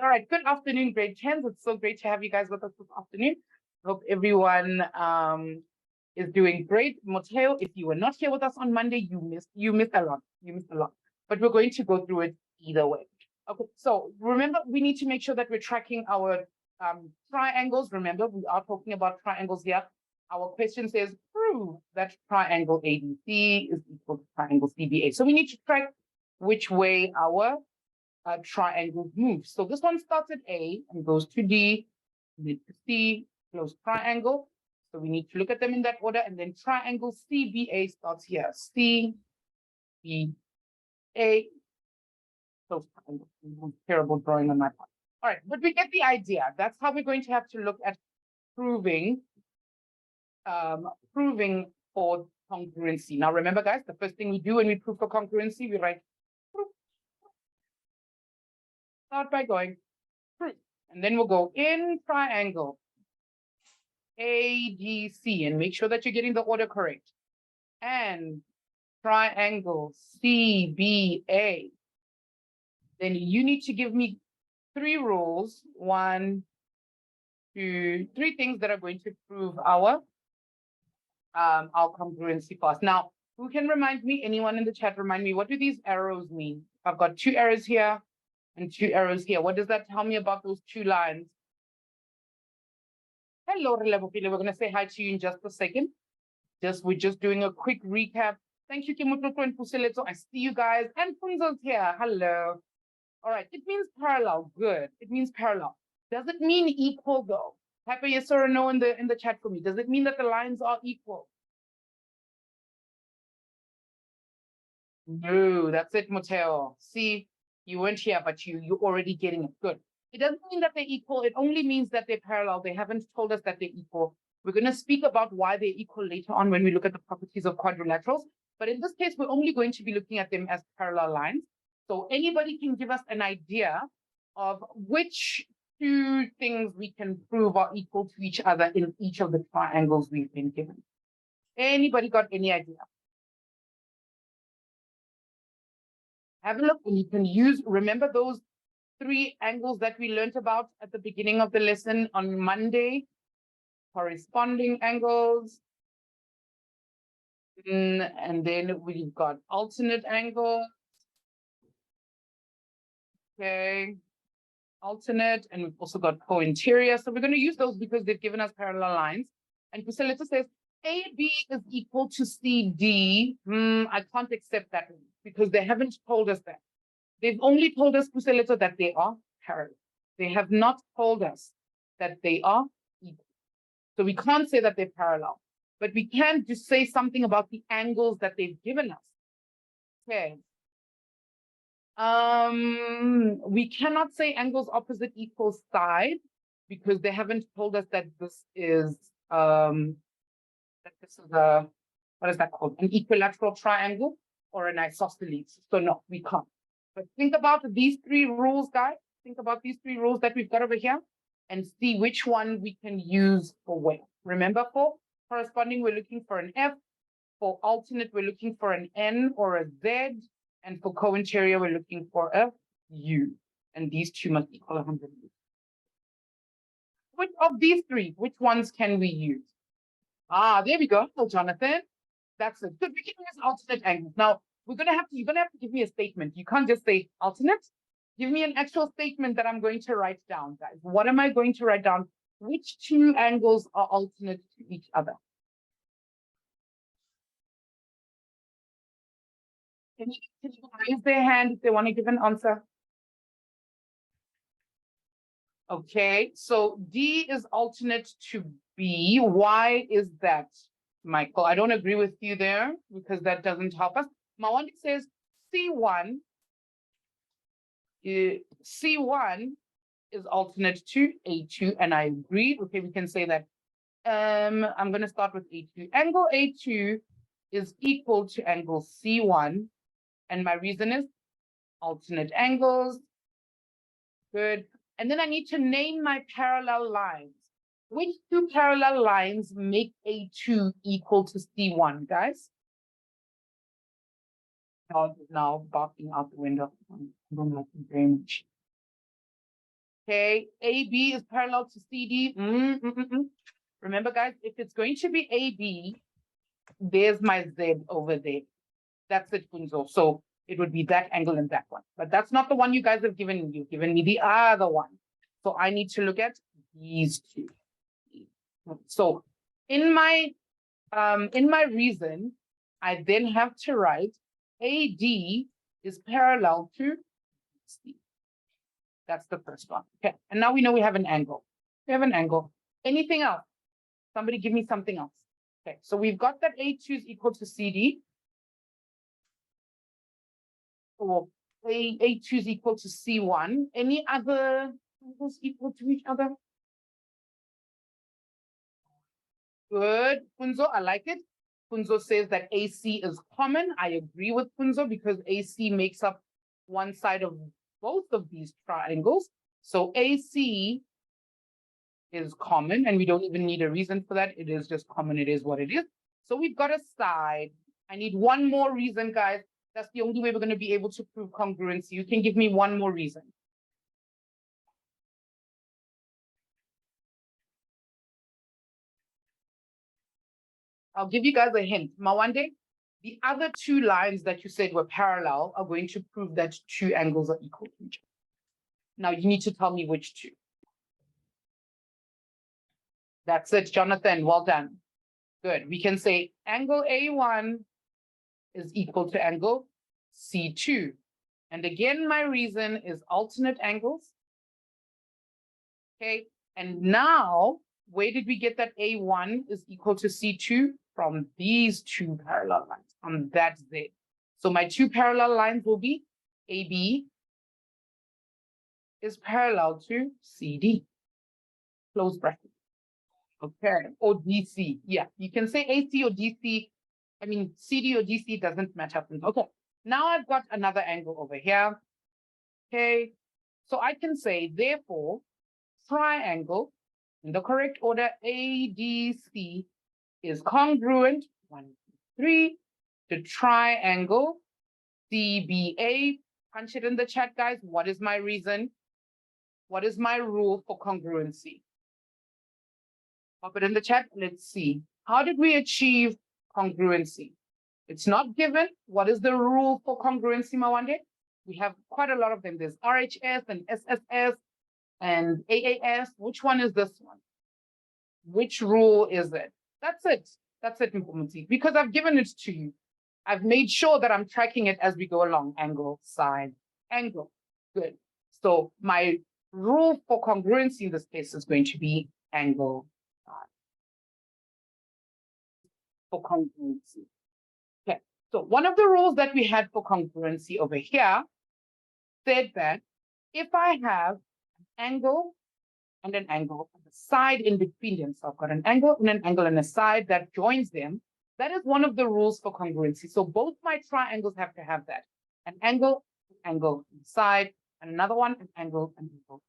All right, good afternoon, grade 10s. It's so great to have you guys with us this afternoon. Hope everyone is doing great. Mateo, if you were not here with us on Monday, you missed a lot. You missed a lot. But we're going to go through it either way. Okay, so remember, we need to make sure that we're tracking our triangles. Remember, we are talking about triangles here. Our question says, prove that triangle ABC is equal to triangle CBA. So we need to track which way our triangle move. So this one starts at A and goes to D, then to C, close triangle. So we need to look at them in that order, and then triangle CBA starts here. C, B, A, close triangle. Terrible drawing on my part. All right, but we get the idea. That's how we're going to have to look at proving for congruency. Now remember, guys, the first thing we do when we prove for congruency, we write proof. Start by going proof, and then we'll go in triangle ADC and make sure that you're getting the order correct. And triangle CBA. Then you need to give me 3 rules, 1, 2, 3 things that are going to prove our congruency fast. Now, who can remind me? Anyone in the chat remind me? What do these arrows mean? I've got 2 arrows here and 2 arrows here. What does that tell me about those 2 lines? Hello, Relevopile. We're going to say hi to you in just a second. We're just doing a quick recap. Thank you, Kimutoko and Puseleto. I see you guys. And Punzo's here. Hello. All right. It means parallel. Good. It means parallel. Does it mean equal though? Type a yes or a no in the chat for me. Does it mean that the lines are equal? No, that's it, Mateo. See, you weren't here, but you're already getting it. Good. It doesn't mean that they're equal. It only means that they're parallel. They haven't told us that they're equal. We're going to speak about why they're equal later on when we look at the properties of quadrilaterals. But in this case, we're only going to be looking at them as parallel lines. So anybody can give us an idea of which 2 things we can prove are equal to each other in each of the triangles we've been given. Anybody got any idea? Have a look, and you can remember those 3 angles that we learned about at the beginning of the lesson on Monday, corresponding angles. And then we've got alternate angles. Okay, alternate, and we've also got co-interior. So we're going to use those because they've given us parallel lines. And Puseleta says, AB is equal to CD. I can't accept that because they haven't told us that. They've only told us, Puseleta, that they are parallel. They have not told us that they are equal. So we can't say that they're parallel, but we can just say something about the angles that they've given us. Okay. We cannot say angles opposite equal side because they haven't told us that this is what is that called? An equilateral triangle or an isosceles. So no, we can't. But think about these 3 rules, guys. Think about these 3 rules that we've got over here and see which one we can use for where. Remember, for corresponding, we're looking for an F. For alternate, we're looking for an N or a Z. And for co-interior, we're looking for a U. And these 2 must equal 100. Which of these 3, which ones can we use? There we go. Oh, Jonathan. That's it. Good. We can use alternate angles. Now, you're gonna have to give me a statement. You can't just say alternate. Give me an actual statement that I'm going to write down, guys. What am I going to write down? Which 2 angles are alternate to each other? Can you raise their hand if they want to give an answer? Okay, so D is alternate to B. Why is that, Michael? I don't agree with you there because that doesn't help us. Mawandi says C1 is alternate to A2, and I agree. Okay, we can say that. I'm going to start with A2. Angle A2 is equal to angle C1, and my reason is alternate angles. Good. And then I need to name my parallel lines. Which 2 parallel lines make A2 equal to C1, guys? Now barking out the window. I don't like it very much. Okay, AB is parallel to CD. Remember, guys, if it's going to be AB, there's my Z over there. That's it, Kunzo. So it would be that angle and that one. But that's not the one you guys have given me. You've given me the other one. So I need to look at these two. So in my reason, I then have to write AD is parallel to C. That's the first one. Okay, and now we know we have an angle. We have an angle. Anything else? Somebody give me something else. Okay, so we've got that A2 is equal to CD. Or A2 is equal to C1. Any other angles equal to each other? Good, Kunzo, I like it. Kunzo says that AC is common. I agree with Kunzo because AC makes up one side of both of these triangles. So AC is common, and we don't even need a reason for that. It is just common. It is what it is. So we've got a side. I need one more reason, guys. That's the only way we're going to be able to prove congruency. You can give me one more reason. I'll give you guys a hint. Mawande, the other two lines that you said were parallel are going to prove that two angles are equal to each other. Now you need to tell me which two. That's it, Jonathan. Well done. Good. We can say angle A1 is equal to angle C2. And again, my reason is alternate angles. Okay. And now, where did we get that A1 is equal to C2? From these two parallel lines, on that Z. So my two parallel lines will be AB is parallel to CD. Close bracket. Okay, or DC. Yeah, you can say AC or DC. I mean, CD or DC doesn't matter. Okay, now I've got another angle over here. Okay, so I can say, therefore, triangle in the correct order ADC is congruent, 1, 2, 3, to triangle CBA. Punch it in the chat, guys. What is my reason? What is my rule for congruency? Pop it in the chat. Let's see. How did we achieve congruency? It's not given. What is the rule for congruency, Mawande? We have quite a lot of them. There's RHS and SSS and AAS. Which one is this one? Which rule is it? That's it. That's it, Mpumuti. Because I've given it to you. I've made sure that I'm tracking it as we go along. Angle, side, angle. Good. So my rule for congruency in this case is going to be angle, side. For congruency. Okay. So one of the rules that we had for congruency over here said that if I have an angle and an angle, and a side in between them. So I've got an angle and a side that joins them. That is one of the rules for congruency. So both my triangles have to have that. An angle, side, and another one, an angle, an angle.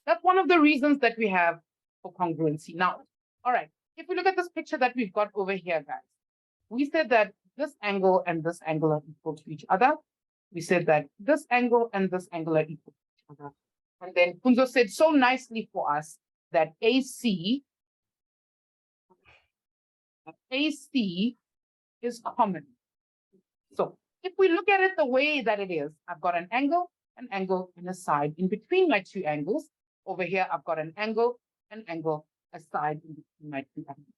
That's one of the reasons that we have for congruency. Now, all right, if we look at this picture that we've got over here, guys, we said that this angle and this angle are equal to each other. We said that this angle and this angle are equal to each other. And then Kunzo said so nicely for us that AC is common. So if we look at it the way that it is, I've got an angle, and a side in between my two angles. Over here, I've got an angle, a side in between my two angles.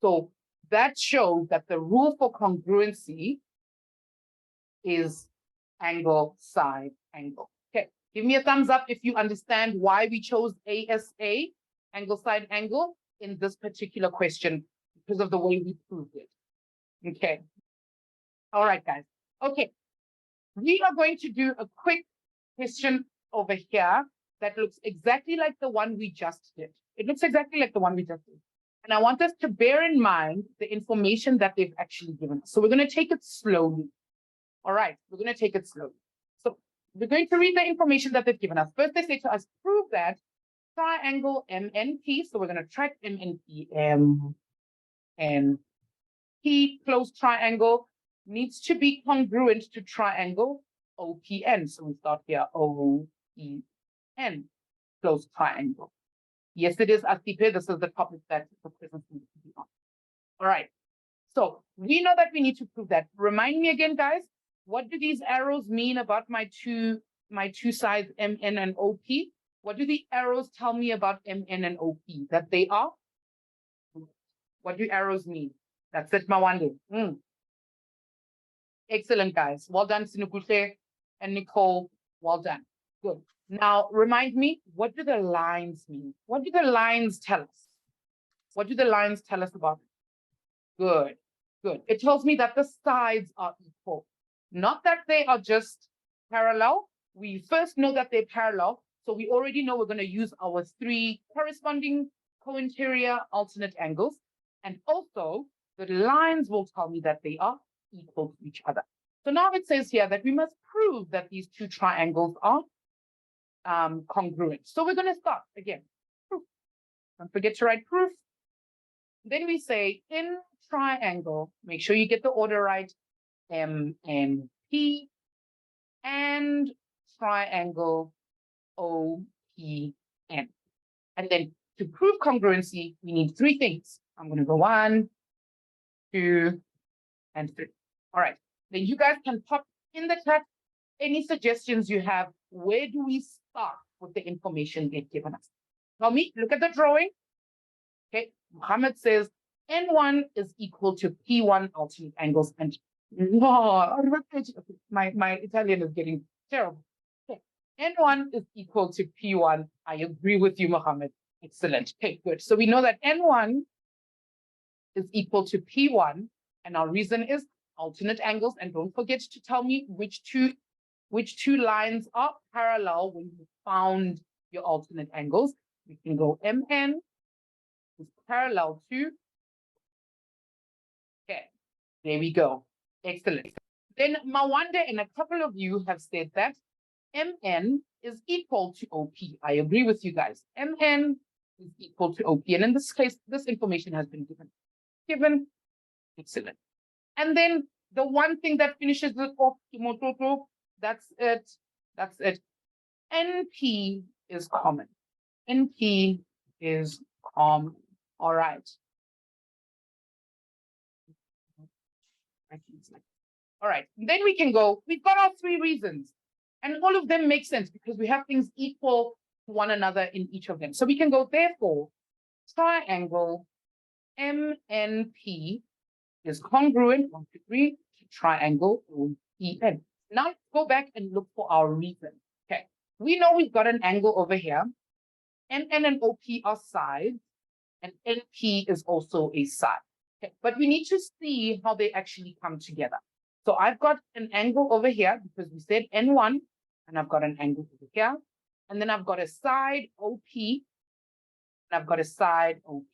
So that shows that the rule for congruency is angle, side, angle. Okay, give me a thumbs up if you understand why we chose ASA, angle, side, angle, in this particular question, because of the way we proved it. Okay. All right, guys. Okay. We are going to do a quick question over here that looks exactly like the one we just did. It looks exactly like the one we just did. And I want us to bear in mind the information that they've actually given us. So we're going to take it slowly. All right, we're going to take it slowly. So we're going to read the information that they've given us. First, they say to us, prove that triangle MNP. So we're going to track MNP, MNP, closed triangle, needs to be congruent to triangle OPN. So we start here, OPN. closed triangle. Yes, it is, Asipe. This is the topic that the present needs to be on. All right. So we know that we need to prove that. Remind me again, guys, what do these arrows mean about my two sides, MN and OP? What do the arrows tell me about MN and OP? That they are? What do arrows mean? That's it, Mawande. Excellent, guys. Well done, Sinukute and Nicole. Well done. Good. Now, remind me, what do the lines mean? What do the lines tell us? What do the lines tell us about it? Good, good. It tells me that the sides are equal, not that they are just parallel. We first know that they're parallel, so we already know we're going to use our 3 corresponding co-interior alternate angles, and also the lines will tell me that they are equal to each other. So now it says here that we must prove that these 2 triangles are congruent. So we're going to start again. Proof. Don't forget to write proof. Then we say in triangle, make sure you get the order right, MNP, and triangle OPN. And then to prove congruency, we need 3 things. I'm going to go 1, 2, and 3. All right. Then you guys can pop in the chat any suggestions you have. Where do we start with the information they've given us? Now, look at the drawing. Okay, Muhammad says N1 is equal to P1 alternate angles, and my Italian is getting terrible. Okay. N1 is equal to P1. I agree with you, Muhammad. Excellent. Okay, good. So we know that N1 is equal to P1, and our reason is alternate angles. And don't forget to tell me which two lines are parallel when you found your alternate angles. We can go MN is parallel to. Okay, there we go. Excellent. Then Mawande and a couple of you have said that MN is equal to OP. I agree with you guys. MN is equal to OP. And in this case, this information has been given. Excellent. And then the one thing that finishes it off, that's it. That's it. NP is common. NP is common. All right. All right. Then we can go, we've got our 3 reasons. And all of them make sense because we have things equal to one another in each of them. So we can go, therefore, triangle MNP is congruent, 1, 2, 3, to triangle OPN. Now let's go back and look for our reason. Okay. We know we've got an angle over here. MN and OP are sides, and NP is also a side. Okay. But we need to see how they actually come together. So I've got an angle over here because we said N1, and I've got an angle over here. And then I've got a side OP, and I've got a side OP.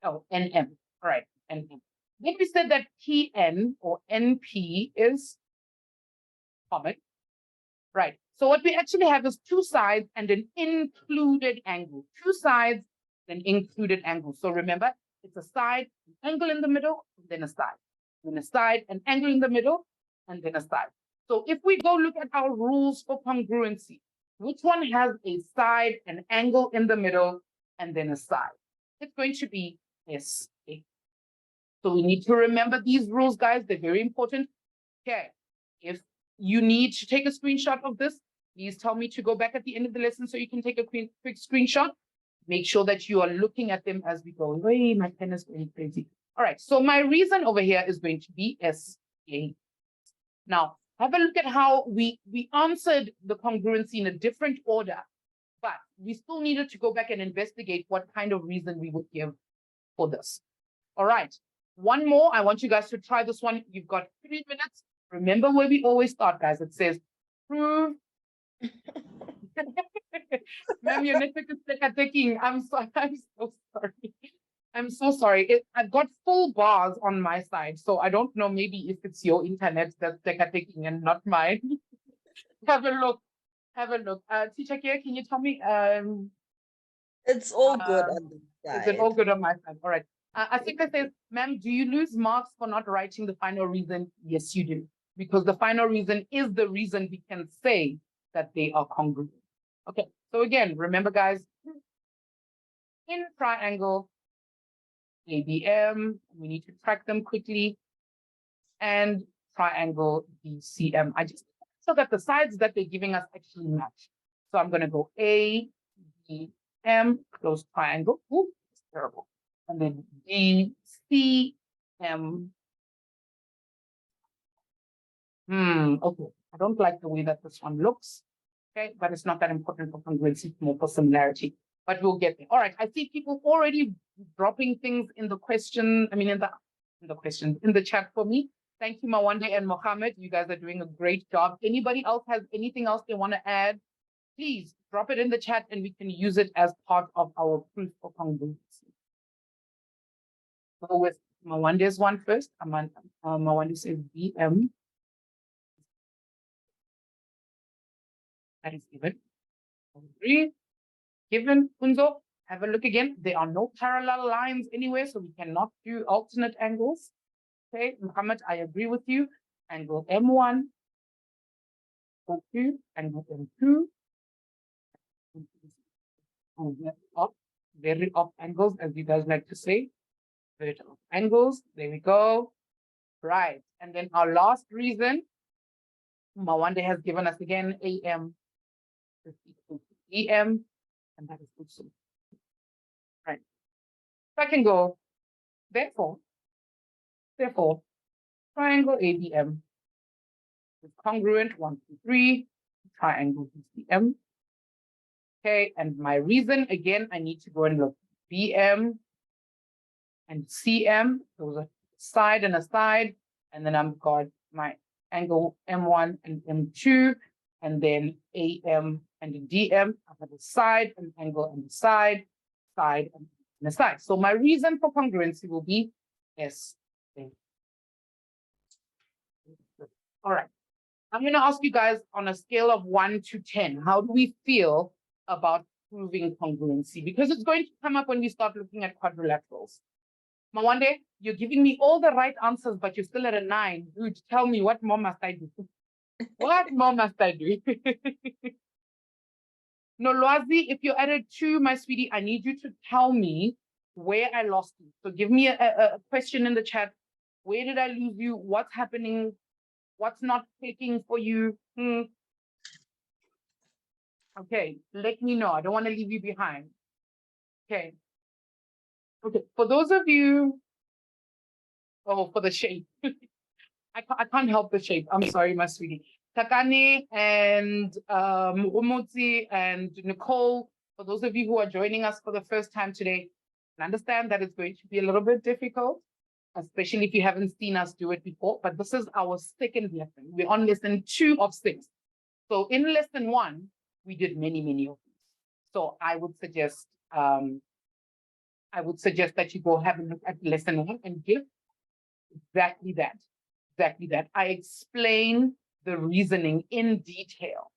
Oh, NM. All right, NM. Then we said that PN or NP is common. Right. So what we actually have is 2 sides and an included angle. 2 sides, an included angle. So remember, it's a side, an angle in the middle, and then a side. Then a side, an angle in the middle, and then a side. So if we go look at our rules for congruency, which one has a side, an angle in the middle, and then a side? It's going to be SA. So we need to remember these rules, guys. They're very important. Okay. If you need to take a screenshot of this, please tell me to go back at the end of the lesson so you can take a quick screenshot. Make sure that you are looking at them as we go. Hey, my pen is going crazy. All right, so my reason over here is going to be SA. Now, have a look at how we answered the congruency in a different order, but we still needed to go back and investigate what kind of reason we would give for this. All right, one more. I want you guys to try this one. You've got 3 minutes. Remember where we always start, guys. It says, prove. Ma'am, your network is taking. I'm so sorry. I'm so sorry. I've got full bars on my side, so I don't know. Maybe if it's your internet that's taking and not mine. Have a look. Have a look. Teacher Kia, can you tell me? It's all good on the side. Is it all good on my side? All right. I think that says, ma'am, do you lose marks for not writing the final reason? Yes, you do. Because the final reason is the reason we can say that they are congruent. Okay, So again, remember guys, in triangle ABM, we need to track them quickly, and triangle BCM. I just so that the sides that they're giving us actually match. So I'm going to go ABM, close triangle. Ooh, it's terrible. And then BCM. Okay. I don't like the way that this one looks. Okay, but it's not that important for congruency, it's more for similarity. But we'll get there. All right. I see people already dropping things in the question. I mean, in the questions in the chat for me. Thank you, Mawande and Mohammed. You guys are doing a great job. Anybody else has anything else they want to add? Please drop it in the chat and we can use it as part of our proof for congruency. Go with Mawande's one first. Mawande says BM. That is given. Agree. Given, Kunzo, have a look again. There are no parallel lines anywhere, so we cannot do alternate angles. Okay, Muhammad, I agree with you. Angle M1, O2, angle M2. Very up angles, as you guys like to say. Very up angles. There we go. Right. And then our last reason, Mawande has given us again AM is equal to EM, and that is also right. So I can go, therefore, triangle ABM is congruent 1, 2, 3, triangle BCM. Okay, and my reason, again, I need to go and look. BM and CM, those are side and a side, and then I've got my angle M1 and M2, and then AM and the DM. I have a side, an angle and the side and the side. So my reason for congruency will be S. All right. I'm going to ask you guys on a scale of 1 to 10, how do we feel about proving congruency? Because it's going to come up when we start looking at quadrilaterals. Mawande, you're giving me all the right answers, but you're still at a 9. Dude, tell me, what more must I do? What more must I do? No, Loazi, if you're at a 2, my sweetie, I need you to tell me where I lost you. So give me a question in the chat. Where did I lose you? What's happening? What's not clicking for you? Okay, let me know. I don't want to leave you behind. Okay. Okay, for those of you, oh, for the shape. I can't help the shape. I'm sorry, my sweetie. Takane and Murumutsi and Nicole, for those of you who are joining us for the first time today, I understand that it's going to be a little bit difficult, especially if you haven't seen us do it before, but this is our second lesson. We're on lesson 2 of 6. So in lesson 1, we did many of these. So I would suggest that you go have a look at lesson 1 and give exactly that. I explain the reasoning in detail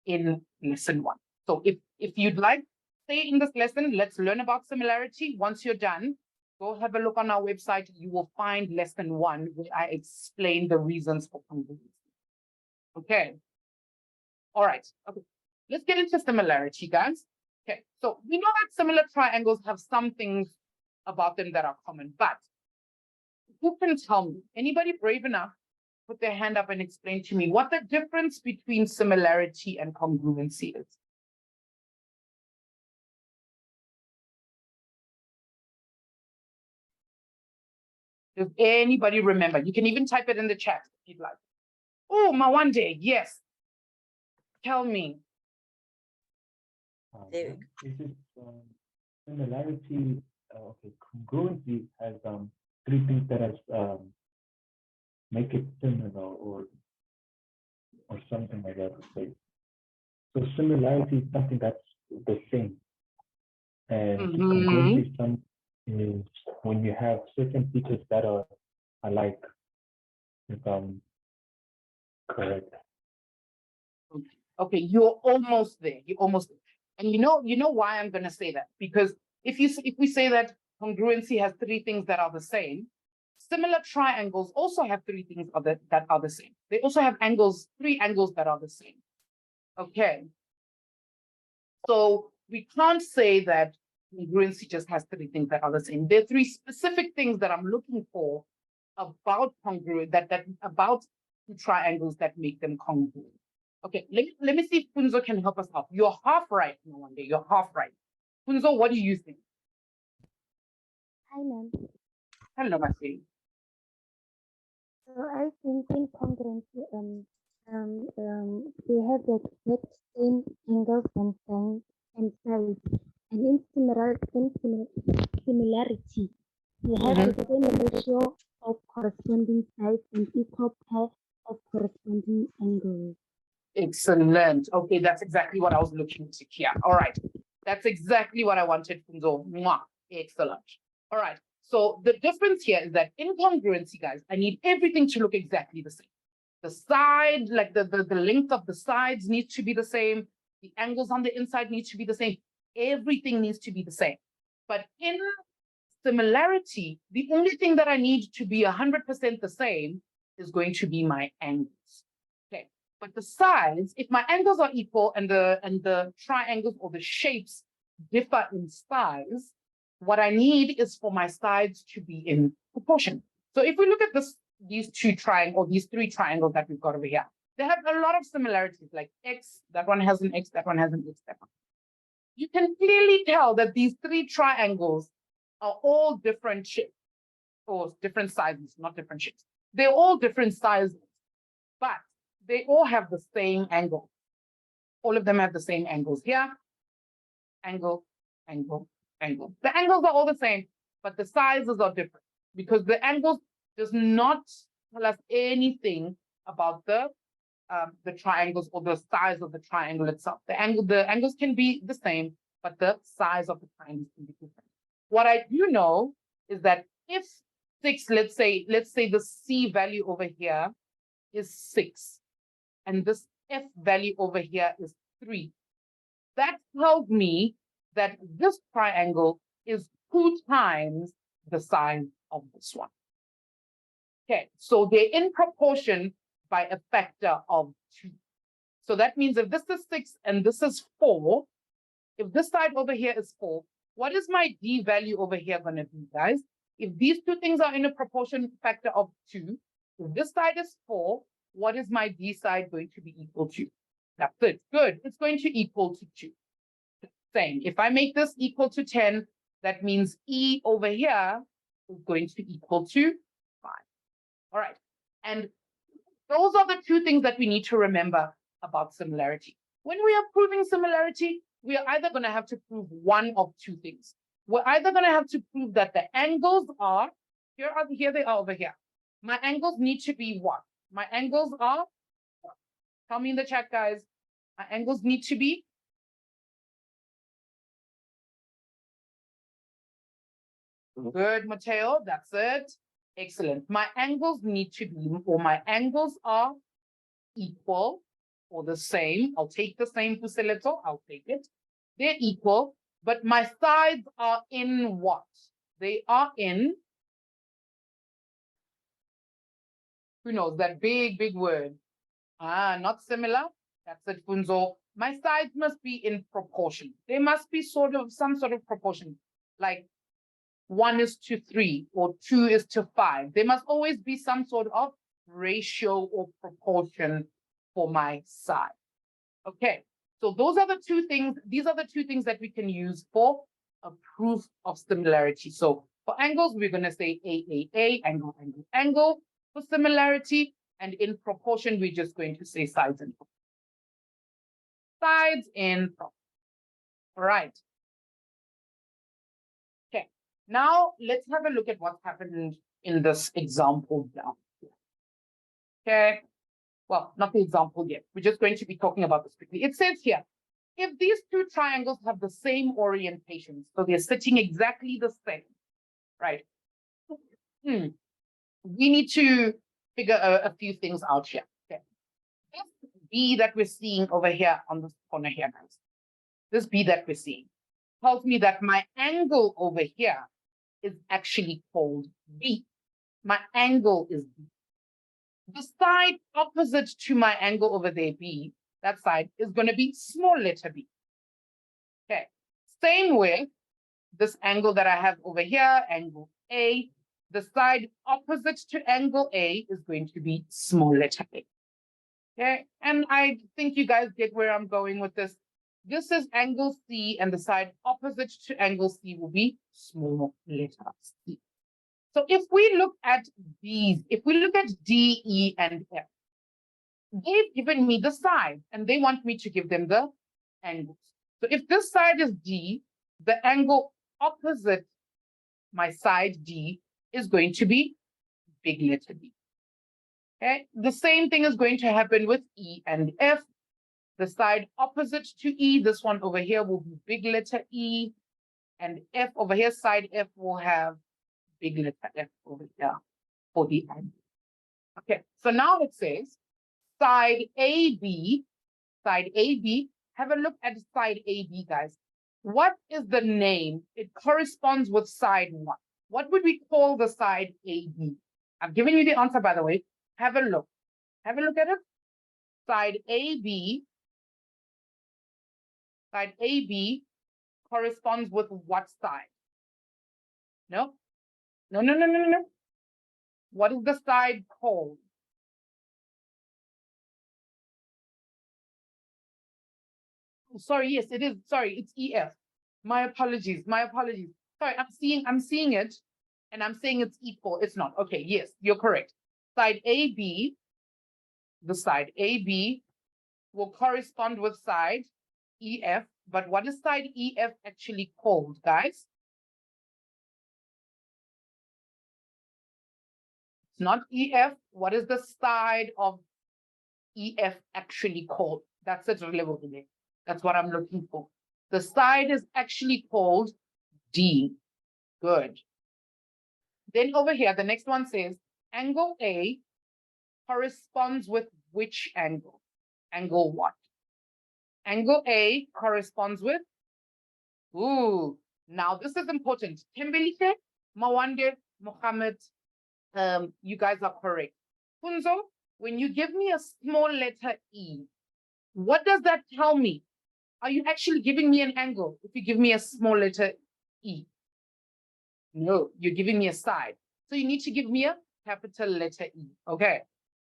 in lesson 1. So if you'd like, stay in this lesson, let's learn about similarity. Once you're done, go have a look on our website. You will find lesson 1 where I explain the reasons for congruency. Okay. All right. Okay. Let's get into similarity, guys. Okay. So we know that similar triangles have some things about them that are common, but who can tell me? Anybody brave enough? Put their hand up and explain to me what the difference between similarity and congruency is. Does anybody remember? You can even type it in the chat if you'd like. Oh, Mawande, yes. Tell me. There This is similarity. Okay, congruency has 3 things that make it similar or something like that. So similarity is something that's the same, and congruency is when you have certain features that are alike. If I'm correct. Okay, you're almost there. You're almost there. And you know why I'm going to say that? Because if we say that congruency has 3 things that are the same, similar triangles also have 3 things that are the same. They also have 3 angles that are the same. Okay. So we can't say that congruency just has three things that are the same. There are three specific things that I'm looking for about congruent, about two triangles that make them congruent. Okay, let me see if Funzo can help us out. You're half right, no wonder, you're half right. Funzo, what do you think? Hi, ma'am. Hello, Masi. So I think in congruency, they have the exact same angles and sides, and in similarity, they have the same ratio of corresponding sides and equal pair of corresponding angles. Excellent. Okay, that's exactly what I was looking to hear. All right, that's exactly what I wanted, Funzo. Mwah. Excellent. All right. So the difference here is that in congruency, guys, I need everything to look exactly the same. The side, like the length of the sides needs to be the same. The angles on the inside need to be the same. Everything needs to be the same. But in similarity, the only thing that I need to be 100% the same is going to be my angles. Okay. But the sides, if my angles are equal and the triangles or the shapes differ in size, what I need is for my sides to be in proportion. So if we look at these three triangles that we've got over here, they have a lot of similarities, like X, that one has an X, that one has an X, that one. You can clearly tell that these three triangles are all different shapes, or different sizes, not different shapes. They're all different sizes, but they all have the same angle. All of them have the same angles here. Angle, angle, angle. The angles are all the same, but the sizes are different because the angles does not tell us anything about the triangles or the size of the triangle itself. The angles can be the same, but the size of the triangles can be different. What I do know is that if 6, let's say the C value over here is 6, and this F value over here is 3, that tells me that this triangle is 2 times the size of this one. Okay, so they're in proportion by a factor of 2. So that means if this is 6 and this is 4, if this side over here is 4, what is my D value over here going to be, guys? If these two things are in a proportion factor of 2, if this side is 4, what is my D side going to be equal to? That's it. Good. It's going to equal to 2. Same. If I make this equal to 10, that means E over here is going to equal to 5. All right. And those are the two things that we need to remember about similarity. When we are proving similarity, we are either going to have to prove one of two things. We're either going to have to prove that the angles are, here they are over here. My angles need to be what? My angles are, tell me in the chat, guys. My angles need to be good, Mateo, that's it. Excellent. My angles need to be, or my angles are equal or the same. I'll take the same, Puseleto, I'll take it. They're equal, but my sides are in what? They are in, who knows, that big word. Not similar. That's it, Funzo. My sides must be in proportion. They must be some sort of proportion, like 1:3 or 2:5. There must always be some sort of ratio or proportion for my side. Okay, so those are the two things. These are the two things that we can use for a proof of similarity. So for angles, we're going to say A, angle, angle, angle. For similarity, and in proportion, we're just going to say sides in proportion. Sides in proportion. All right. Okay, now let's have a look at what's happened in this example down here. Okay, well, not the example yet. We're just going to be talking about this quickly. It says here, if these two triangles have the same orientation, so they're sitting exactly the same, right? We need to figure a few things out here. Okay. This B that we're seeing over here on this corner here, guys, this B that we're seeing tells me that my angle over here is actually called B. My angle is B. The side opposite to my angle over there, B, that side is going to be small letter b. Okay, same with this angle that I have over here, angle A. The side opposite to angle A is going to be small letter A. Okay, and I think you guys get where I'm going with this. This is angle C, and the side opposite to angle C will be small letter C. So if we look at these, if we look at D, E, and F, they've given me the side, and they want me to give them the angles. So if this side is D, the angle opposite my side D is going to be big letter D. Okay, the same thing is going to happen with E and F. The side opposite to E, this one over here will be big letter E, and F over here, side F will have big letter F over here for the angle. Okay, so now it says side AB, have a look at side AB, guys. What is the name? It corresponds with side one. What would we call the side AB? I've given you the answer, by the way. Have a look. Have a look at it. Side AB corresponds with what side? No? No. What is the side called? Sorry, yes, it is. Sorry, it's EF. My apologies. Sorry, I'm seeing it, and I'm saying it's equal. It's not. Okay, yes, you're correct. Side AB, the side AB will correspond with side EF, but what is side EF actually called, guys? It's not EF. What is the side of EF actually called? That's it, really. That's what I'm looking for. The side is actually called D. Good. Then over here, the next one says, angle A corresponds with which angle? Angle what? Angle A corresponds with, now this is important. Kimberlite, Mawande, Mohammed, you guys are correct. Funzo, when you give me a small letter E, what does that tell me? Are you actually giving me an angle if you give me a small letter E? No, you're giving me a side. So you need to give me a capital letter E, okay?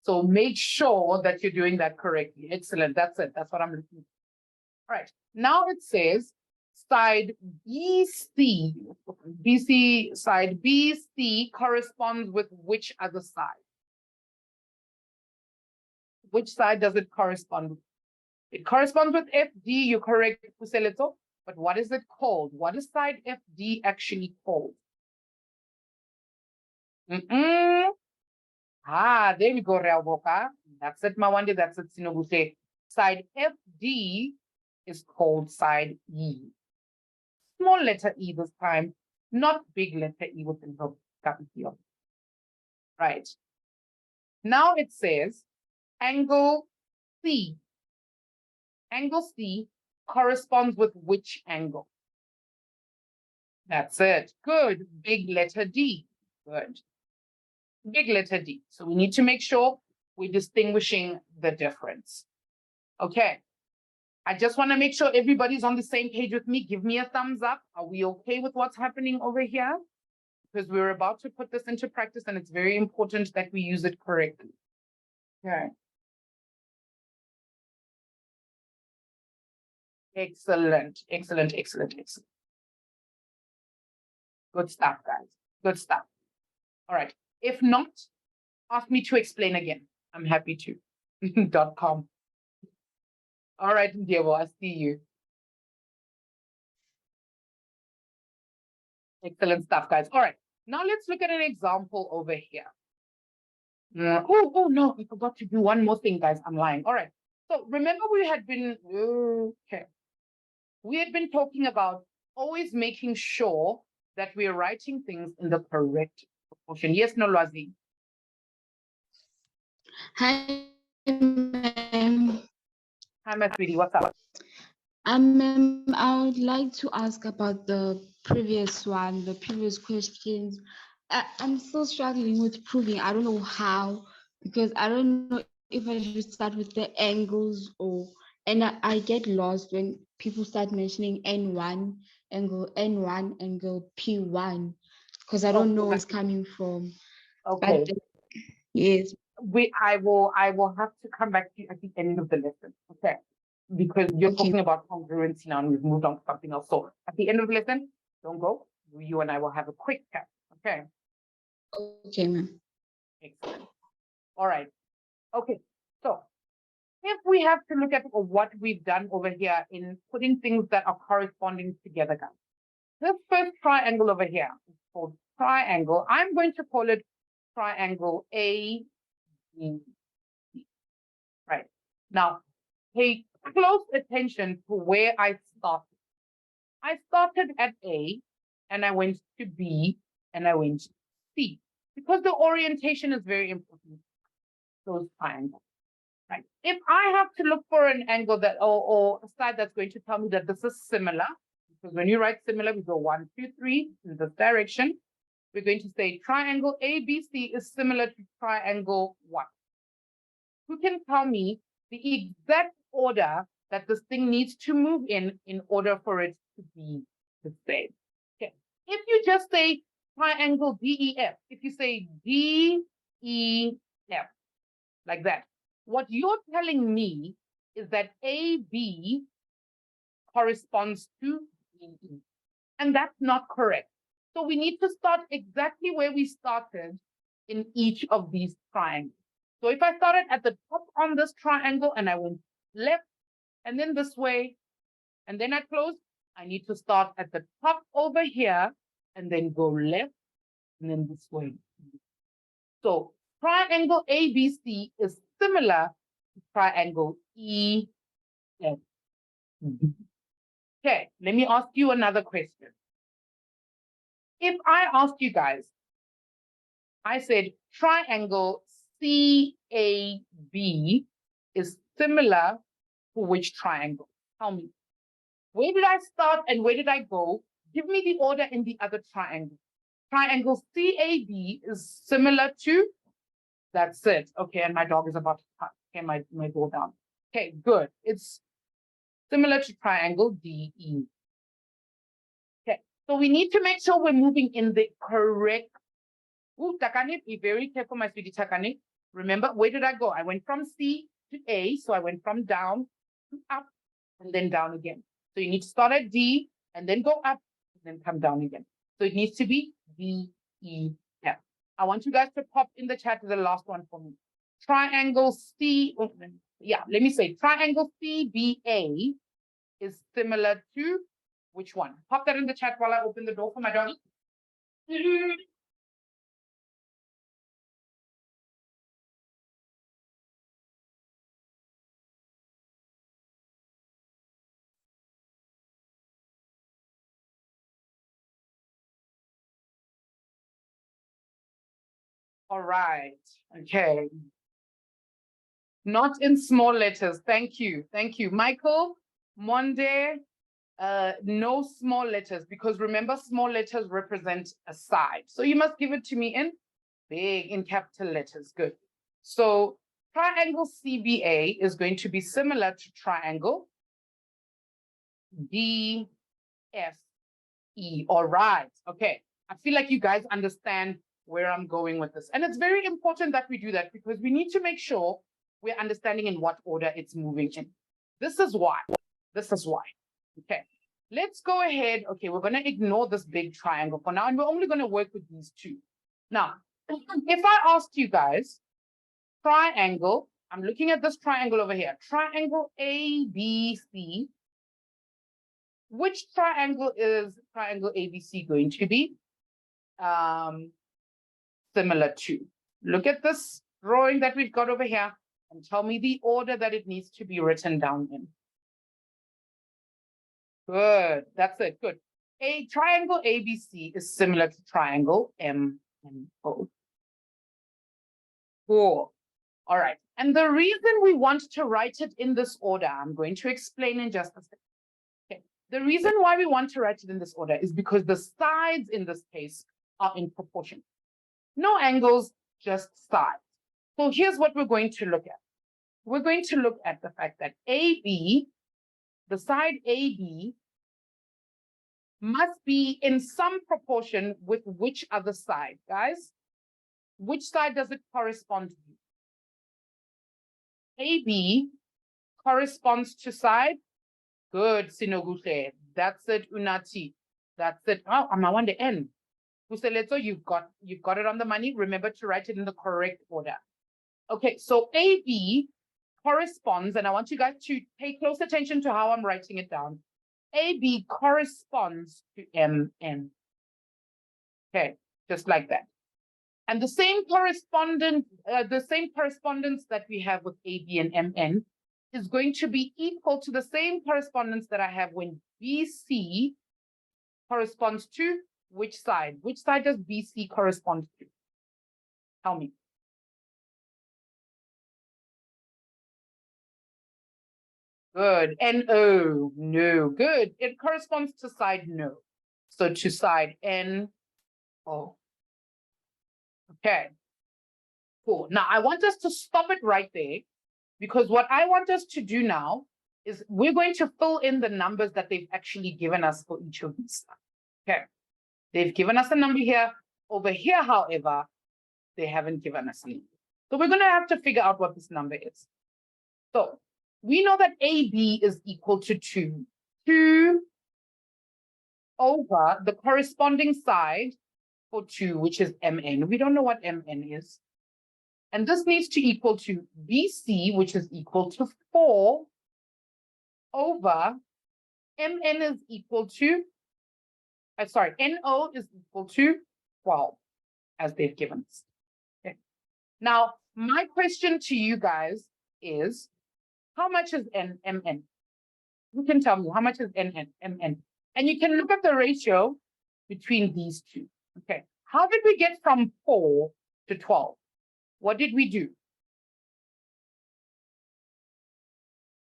So make sure that you're doing that correctly. Excellent, that's it. That's what I'm looking for. All right, now it says side side BC corresponds with which other side? Which side does it correspond with? It corresponds with FD, you're correct, Puseleto, but what is it called? What is side FD actually called? Ah, there we go, Realboka. That's it, Mawande, that's it, Sinobuse. Side FD is called side E. Small letter E this time, not big letter E with the capital. Right. Now it says angle C. Angle C corresponds with which angle? That's it. Good. Big letter D. Good. Big letter D. So we need to make sure we're distinguishing the difference. Okay. I just want to make sure everybody's on the same page with me. Give me a thumbs up. Are we okay with what's happening over here? Because we're about to put this into practice, and it's very important that we use it correctly. Okay. Excellent. Good stuff, guys. Good stuff. All right. If not, ask me to explain again. I'm happy to. .com. All right, Diego, I see you. Excellent stuff, guys. All right. Now let's look at an example over here. Oh, no, I forgot to do one more thing, guys. I'm lying. All right. So remember we had been, we had been talking about always making sure that we're writing things in the correct proportion. Yes, Nolwazi? Hi, ma'am. Hi, my sweetie. What's up? Ma'am, I would like to ask about the previous questions. I'm still struggling with proving. I don't know how, because I don't know if I should start with the angles or And I get lost when people start mentioning N1, angle P1, because I don't know where it's coming from. Okay. But yes. I will have to come back to you at the end of the lesson. Okay. Because you're Okay. talking about congruency now and we've moved on to something else. So at the end of the lesson, don't go. You and I will have a quick chat. Okay. Okay, ma'am. Excellent. All right. Okay. So if we have to look at what we've done over here in putting things that are corresponding together, guys. This first triangle over here is called triangle. I'm going to call it triangle A, B, C. Right. Now, pay close attention to where I started. I started at A, and I went to B, and I went to C. Because the orientation is very important. Those triangles. Right. If I have to look for an angle that or a side that's going to tell me that this is similar, because when you write similar, we go 1, 2, 3 in this direction. We're going to say triangle ABC is similar to triangle 1. Who can tell me the exact order that this thing needs to move in order for it to be the same? Okay. If you just say triangle DEF, if you say DEF, like that, what you're telling me is that AB corresponds to DE. And that's not correct. So we need to start exactly where we started in each of these triangles. So if I started at the top on this triangle and I went left and then this way, and then I closed, I need to start at the top over here and then go left and then this way. So triangle ABC is similar to triangle EFB. Okay, let me ask you another question. If I asked you guys, I said triangle CAB is similar to which triangle? Tell me. Where did I start and where did I go? Give me the order in the other triangle. Triangle CAB is similar to, that's it. Okay, and my dog is about to cut. Okay, my door down. Okay, good. It's similar to triangle DE. Okay, so we need to make sure we're moving in the correct. Ooh, Takane, be very careful, my sweetie Takane. Remember, where did I go? I went from C to A, so I went from down to up and then down again. So you need to start at D and then go up and then come down again. So it needs to be D, E, F. I want you guys to pop in the chat the last one for me. Triangle C, yeah, let me say triangle CBA is similar to which one? Pop that in the chat while I open the door for my doggy. All right. Okay. Not in small letters. Thank you. Thank you. Michael, Monde, no small letters, because remember, small letters represent a side. So you must give it to me in big, in capital letters. Good. So triangle CBA is going to be similar to triangle DFE. All right. Okay. I feel like you guys understand where I'm going with this. And it's very important that we do that because we need to make sure we're understanding in what order it's moving in. This is why. This is why. Okay. Let's go ahead. Okay, we're going to ignore this big triangle for now, and we're only going to work with these two. Now, if I asked you guys, triangle, I'm looking at this triangle over here, triangle ABC, which triangle is triangle ABC going to be similar to? Look at this drawing that we've got over here and tell me the order that it needs to be written down in. Good, that's it, good. A triangle ABC is similar to triangle MNO. Cool. All right, and the reason we want to write it in this order, I'm going to explain in just a second. Okay. The reason why we want to write it in this order is because the sides in this case are in proportion. No angles, just sides. So here's what we're going to look at. we're going to look at the fact that AB, the side AB, must be in some proportion with which other side, guys? Which side does it correspond to? AB corresponds to side. Good, Sinogute. That's it, Unati. That's it. Oh, I'm on the end. Useleto, you've got it on the money. Remember to write it in the correct order. Okay, so AB corresponds, and I want you guys to pay close attention to how I'm writing it down. AB corresponds to MN. Okay, just like that. And the same correspondence that we have with AB and MN is going to be equal to the same correspondence that I have when BC corresponds to which side? Which side does BC correspond to? Tell me. Good. NO, no. Good. It corresponds to side no. So to side NO. Okay. Cool. Now I want us to stop it right there, because what I want us to do now is we're going to fill in the numbers that they've actually given us for each of these. Okay. They've given us a number here. Over here, however, they haven't given us a number. So we're going to have to figure out what this number is. So we know that AB is equal to 2. 2 over the corresponding side for 2, which is MN. We don't know what MN is. And this needs to equal to BC, which is equal to 4 over MN is equal to, NO is equal to 12, as they've given us. Okay. Now, my question to you guys is, how much is MN? You can tell me how much is MN. And you can look at the ratio between these two. Okay. How did we get from 4 to 12? What did we do?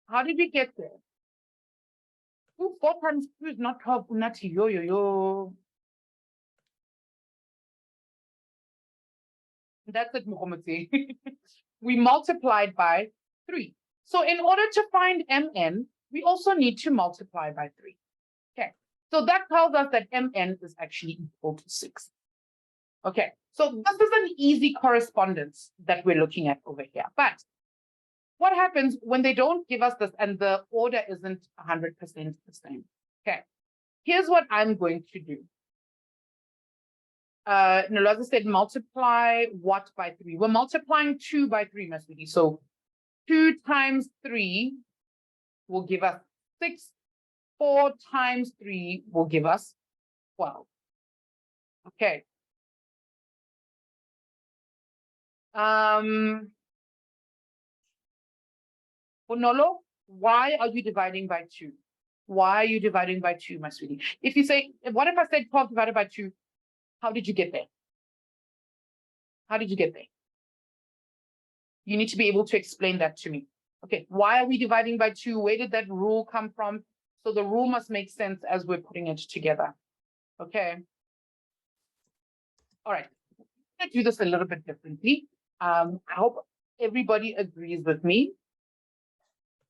How did we get there? 4 times 2 is not 12. Unati, yo. That's it, Muhammad. We multiplied by 3. So in order to find MN, we also need to multiply by 3. Okay, so that tells us that MN is actually equal to 6. Okay, so this is an easy correspondence that we're looking at over here. But what happens when they don't give us this and the order isn't 100% the same? Okay, here's what I'm going to do. Nolaza said multiply what by 3? We're multiplying 2 by 3, Masudi. So 2 times 3 will give us 6. 4 times 3 will give us 12. Okay. Onolo, why are you dividing by 2? Why are you dividing by 2, my sweetie? If you say, what if I said 12 divided by 2? How did you get there? How did you get there? You need to be able to explain that to me. Okay, why are we dividing by 2? Where did that rule come from? So the rule must make sense as we're putting it together. Okay. All right. I'm going to do this a little bit differently. I hope everybody agrees with me.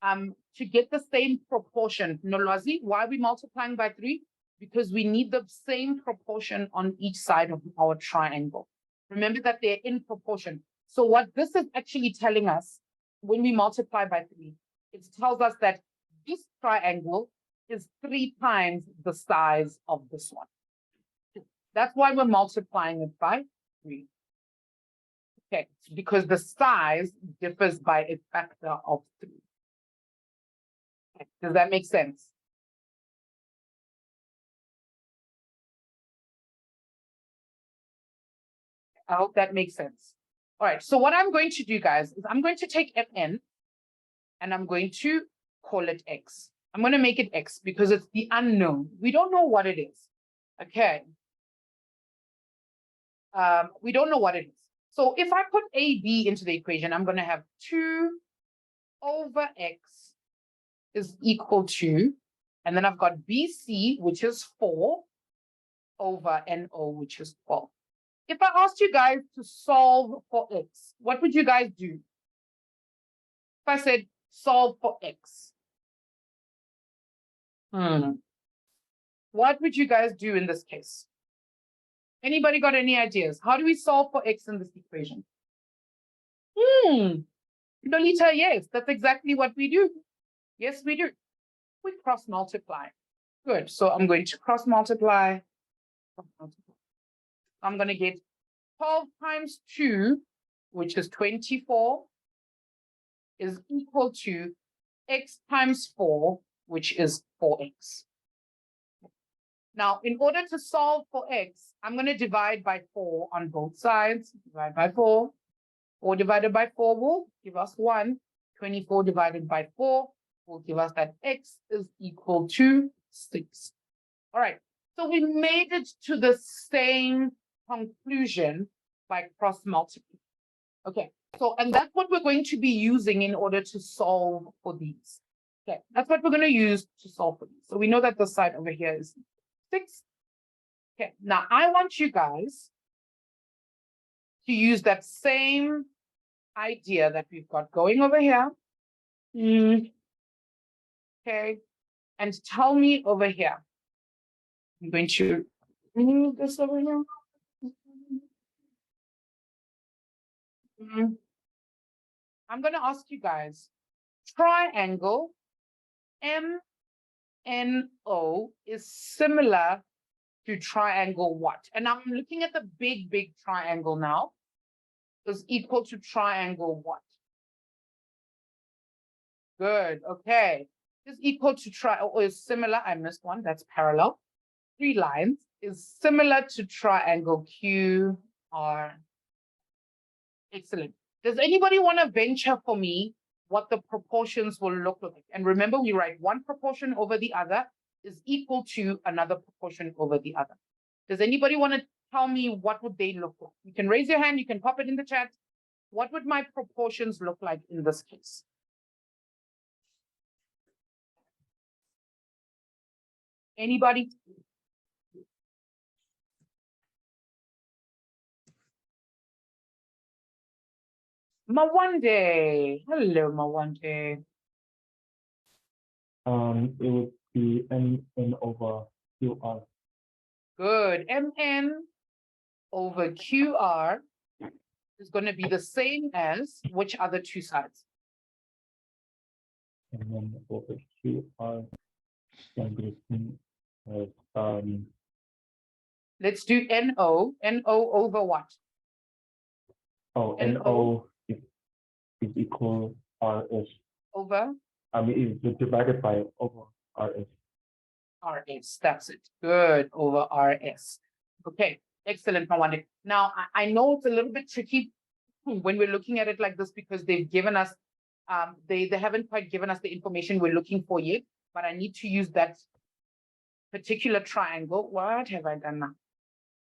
To get the same proportion, Nolwazi, why are we multiplying by 3? Because we need the same proportion on each side of our triangle. Remember that they're in proportion. So what this is actually telling us, when we multiply by 3, it tells us that this triangle is 3 times the size of this one. That's why we're multiplying it by 3. Okay, because the size differs by a factor of 3. Okay. Does that make sense? I hope that makes sense. All right, so what I'm going to do, guys, is I'm going to take Fn and I'm going to call it X. I'm going to make it X because it's the unknown. We don't know what it is. Okay. We don't know what it is. So if I put AB into the equation, I'm going to have 2 over X is equal to, and then I've got BC, which is 4, over NO, which is 12. If I asked you guys to solve for X, what would you guys do? I said solve for x, what would you guys do in this case? Anybody got any ideas? How do we solve for x in this equation? Lolita, yes, that's exactly what we do. Yes, we do. We cross multiply. Good. So I'm going to cross multiply. I'm going to get 12 times 2, which is 24, is equal to x times 4, which is 4x. Now, in order to solve for x, I'm going to divide by 4 on both sides. Divide by 4. 4 divided by 4 will give us 1. 24 divided by 4 will give us that x is equal to 6. All right. So we made it to the same conclusion by cross multiplying. Okay. So, and that's what we're going to be using in order to solve for these. Okay. That's what we're going to use to solve for these. So we know that the side over here is 6. Okay. Now I want you guys to use that same idea that we've got going over here. Okay. And tell me over here. I'm going to move this over here. I'm going to ask you guys, triangle MNO is similar to triangle what? And I'm looking at the big triangle now. Is equal to triangle what? Good. Okay. Is equal to or is similar. I missed one. That's parallel. 3 lines is similar to triangle QR. Excellent. Does anybody want to venture for me what the proportions will look like? And remember, we write one proportion over the other is equal to another proportion over the other. Does anybody want to tell me what would they look like? You can raise your hand. You can pop it in the chat. What would my proportions look like in this case? Anybody? Mawande. Hello, Mawande. It would be n over QR. Good. MN over QR is going to be the same as which other two sides? And then over QR can be seen as Let's do NO. NO over what? NO is equal RS. Over? I mean, it's divided by over RS. RS, that's it. Good, over RS. Okay, excellent, Mawande. Now, I know it's a little bit tricky when we're looking at it like this because they've given us, they haven't quite given us the information we're looking for yet, but I need to use that particular triangle. What have I done now?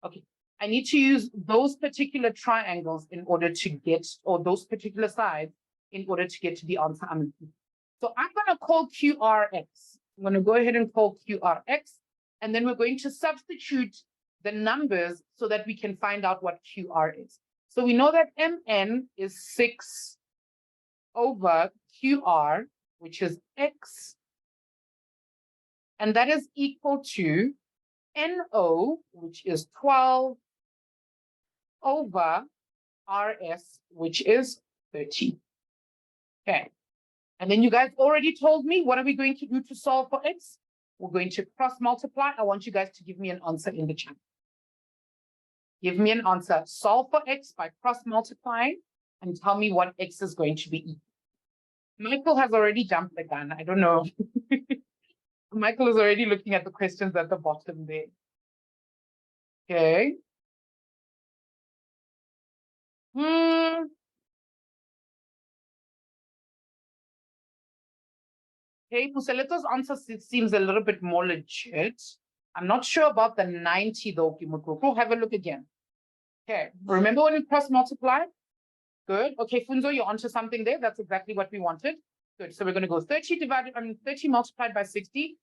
Okay, I need to use those particular triangles in order to get, or those particular sides in order to get to the answer I'm looking for. So I'm going to call QRX. I'm going to go ahead and call QRX, and then we're going to substitute the numbers so that we can find out what QR is. So we know that MN is 6 over QR, which is X, and that is equal to NO, which is 12 over RS, which is 13. Okay. And then you guys already told me, what are we going to do to solve for X? We're going to cross multiply. I want you guys to give me an answer in the chat. Give me an answer. Solve for X by cross multiplying and tell me what X is going to be equal. Michael has already jumped the gun. I don't know. Michael is already looking at the questions at the bottom there. Okay. Okay, Puseleto's answer seems a little bit more legit. I'm not sure about the 90 though, Kimoko. Go have a look again. Okay, remember when we cross multiply? Good. Okay, Funzo, you're onto something there. That's exactly what we wanted. Good. So we're going to go 30 multiplied by 60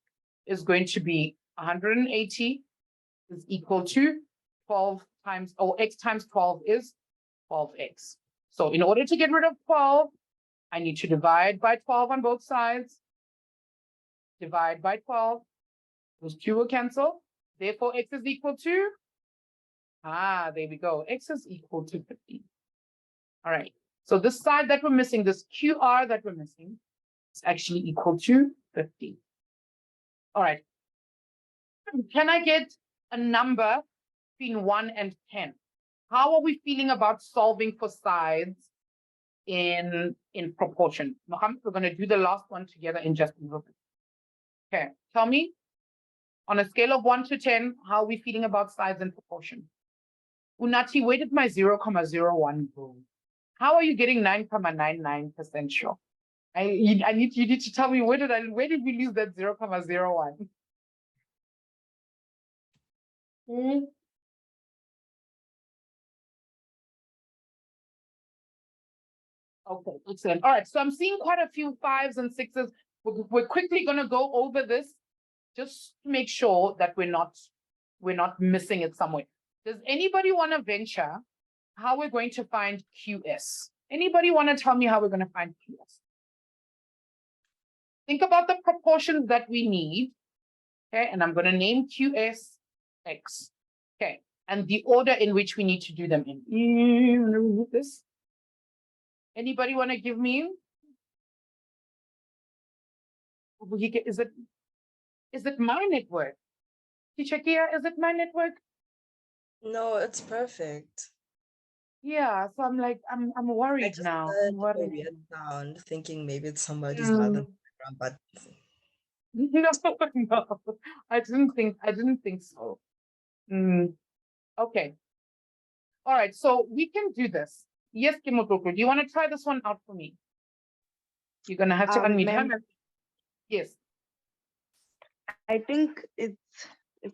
is going to be 180 is equal to 12 times, or X times 12 is 12X. So in order to get rid of 12, I need to divide by 12 on both sides. Divide by 12. Those two will cancel. Therefore, x is equal to, there we go. X is equal to 50. All right. So this side that we're missing, this QR that we're missing, is actually equal to 50. All right. Can I get a number between 1 and 10? How are we feeling about solving for sides in proportion? Mohammed, we're going to do the last one together in just a little bit. Okay, tell me, on a scale of 1 to 10, how are we feeling about sides in proportion? Unati, where did my 0.01 go? How are you getting 9.99% sure? You need to tell me where did we lose that 0.01? Okay, excellent. All right, so I'm seeing quite a few 5s and 6s. We're quickly going to go over this just to make sure that we're not missing it somewhere. Does anybody want to venture how we're going to find QS? Anybody want to tell me how we're going to find QS? Think about the proportions that we need. Okay, and I'm going to name QS X. Okay, and the order in which we need to do them in. I'm going to remove this. Anybody want to give me? Is it my network? Teacher Kia, is it my network? No, it's perfect. Yeah, so I'm like, I'm worried I just now. heard I'm a worried. weird sound, thinking maybe it's somebody's mother in the background, but No, I didn't think so. Okay. All right, so we can do this. Yes, Kimotoko, do you want to try this one out for me? You're gonna have to unmute. Ma'am, Yes. I think it's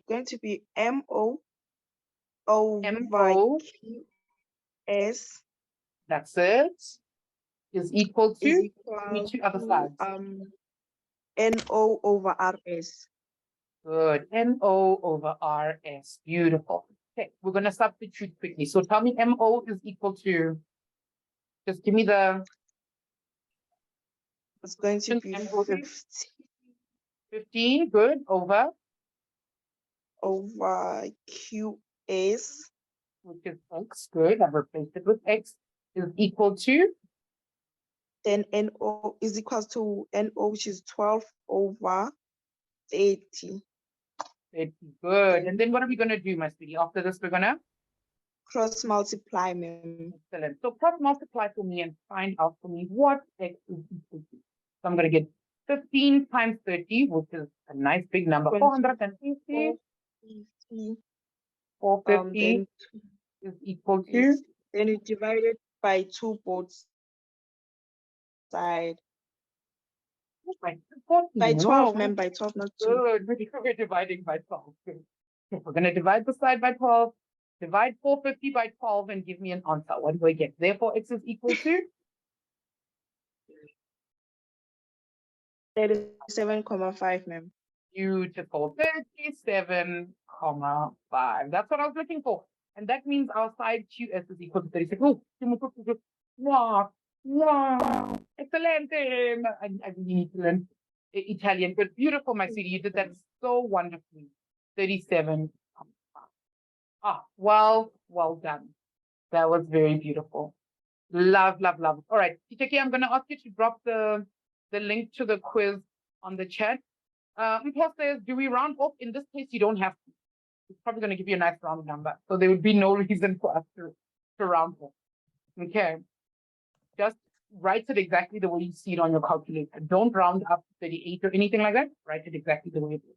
going to be MO over MO, QS that's it, is equal is to equal two other to sides. NO over RS. Good. NO over RS. Beautiful. Okay, we're gonna substitute quickly. So tell me MO is equal to, just give me the It's going to be MO is 50 15, good, over, over QS which is X, good, I've replaced it with X, is equal to, then NO is equal to NO, which is 12 over 80. good. And then what are we gonna do, my sweetie? After this, we're gonna, Cross multiply, ma'am. excellent. So cross multiply for me and find out for me what X is equal to. So I'm gonna get 15 times 30, which is a nice big number, 450. 450 Then is equal to, then you divide it by 2 both sides. by 14. By 12, No. ma'am, by 12, not 2. Good, we're dividing by 12. Good. Okay, we're going to divide the side by 12, divide 450 by 12, and give me an answer. What do I get? Therefore, X is equal to 37.5, ma'am. beautiful 37.5. That's what I was looking for. And that means our side QS is equal to 36. Oh, wow, wow, excellent. I really need to learn Italian, but beautiful, my sweetie. You did that so wonderfully. 37. Well done. That was very beautiful. Love, love, love. All right, Titeke, I'm going to ask you to drop the link to the quiz on the chat. Impulse says, do we round off? In this case, you don't have to. It's probably going to give you a nice round number. So there would be no reason for us to round off. Okay. Just write it exactly the way you see it on your calculator. Don't round up to 38 or anything like that. Write it exactly the way it is.